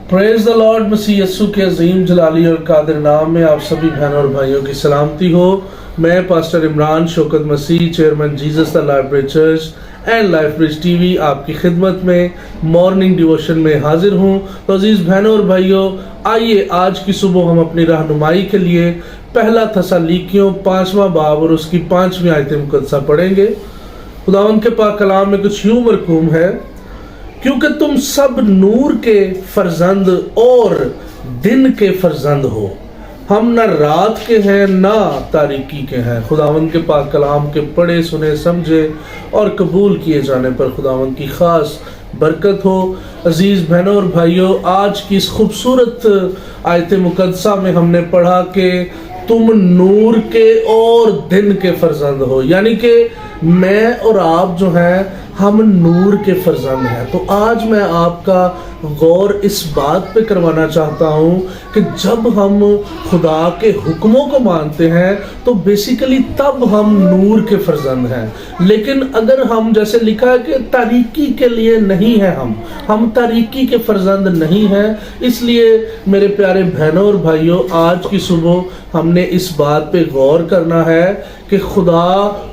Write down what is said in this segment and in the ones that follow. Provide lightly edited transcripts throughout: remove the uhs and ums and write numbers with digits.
Praise the Lord. मसीह यस्सु के अजीम जलाली और कादिर नाम में आप सभी बहनों और भाइयों की सलामती हो। मैं pastor Imran Shaukat Masih, chairman Jesus the life bridge church and life bridge TV आपकी खिदमत में मॉर्निंग डिवोशन में हाजिर हूँ। तो अजीज बहनों और भाइयों, आइए आज की सुबह हम अपनी रहनुमाई के लिए पहला थस्सलुनीकियों 5वां बाब और उसकी 5वीं आयत मुकद्दसा पढ़ेंगे। खुदावंद के पाक कलाम में कुछ यूं मरकूम है, क्योंकि तुम सब नूर के फर्जंद और दिन के फर्जंद हो, हम न रात के हैं न तारीकी के हैं। खुदावंद के पाक कलाम के पढ़े सुने समझे और कबूल किए जाने पर खुदावंद की खास बरकत हो। अजीज बहनों और भाइयों, आज की इस खूबसूरत आयत मुकद्दसा में हमने पढ़ा कि तुम नूर के और दिन के फर्जंद हो, यानी कि मैं और आप जो हैं हम नूर के फर्जंद हैं। तो आज मैं आपका गौर इस बात पे करवाना चाहता हूँ कि जब हम खुदा के हुक्मों को मानते हैं तो बेसिकली तब हम नूर के फर्जंद हैं। लेकिन अगर हम, जैसे लिखा है कि तारीकी के लिए नहीं है, हम तारीकी के फर्जंद नहीं हैं। इसलिए मेरे प्यारे बहनों और भाइयों, आज की सुबह हमने इस बात पे गौर करना है कि खुदा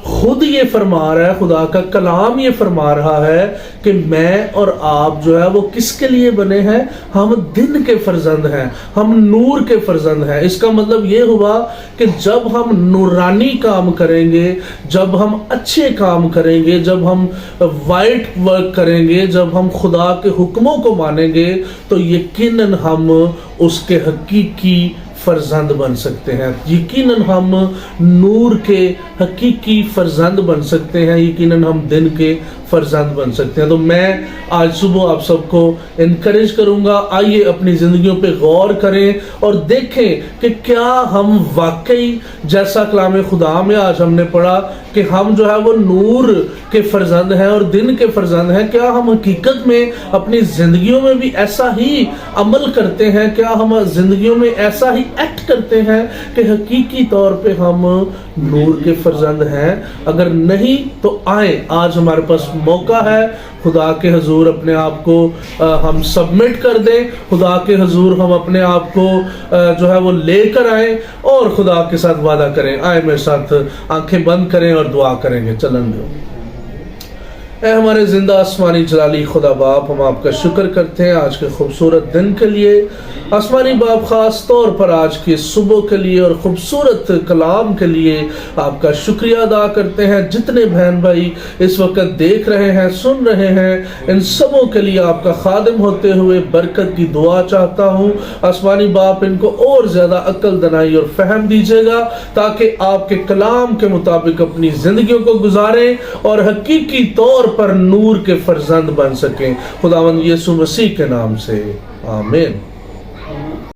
खुद ये फरमा रहा है, खुदा का कलाम ये फरमा रहा है कि मैं और आप जो है वो किसके लिए बने हैं? हम दिन के फर्जंद हैं, हम नूर के फर्जंद हैं। इसका मतलब ये हुआ कि जब हम नूरानी काम करेंगे, जब हम अच्छे काम करेंगे, जब हम वाइट वर्क करेंगे, जब हम खुदा के हुक्मों को मानेंगे, तो यकीनन हम उसके हकीकी फर्जंद बन सकते हैं। यकीनन हम नूर के हकीकी फर्जंद बन सकते हैं, यकीनन हम दिन के फर्जंद बन सकते हैं। तो मैं आज सुबह आप सबको इनकरेज करूंगा, आइए अपनी जिंदगियों पे गौर करें और देखें कि क्या हम वाकई, जैसा कलाम खुदा में आज हमने पढ़ा कि हम जो है वो नूर के फर्जंद हैं और दिन के फर्जंद हैं, क्या हम हकीकत में अपनी जिंदगियों में भी ऐसा ही अमल करते हैं? क्या हम जिंदगियों में ऐसा ही एक्ट करते हैं कि हकीकी तौर पे हम नूर के फर्जंद हैं? अगर नहीं तो आए, आज हमारे पास मौका है, खुदा के हजूर अपने आप को हम सबमिट कर दें, खुदा के हजूर हम अपने आप को जो है वो लेकर आए और खुदा के साथ वादा करें। आए मेरे साथ, आंखें बंद करें और दुआ करेंगे। चलन दो। ऐ हमारे जिंदा आसमानी जलाली खुदा बाप, हम आपका शुक्र करते हैं आज के खूबसूरत दिन के लिए। आसमानी बाप, खास तौर पर आज की सुबह के लिए और खूबसूरत कलाम के लिए आपका शुक्रिया अदा करते हैं। जितने बहन भाई इस वक्त देख रहे हैं, सुन रहे हैं, इन सबों के लिए आपका खादिम होते हुए बरकत की दुआ चाहता हूँ। आसमानी बाप, इनको और ज़्यादा अक्ल दनाई और फहम दीजिएगा ताकि आपके कलाम के मुताबिक अपनी ज़िंदगियों को गुजारें और हकीकी तौर पर नूर के फर्जंद बन सकें। खुदावंद यीशु मसीह के नाम से आमीन।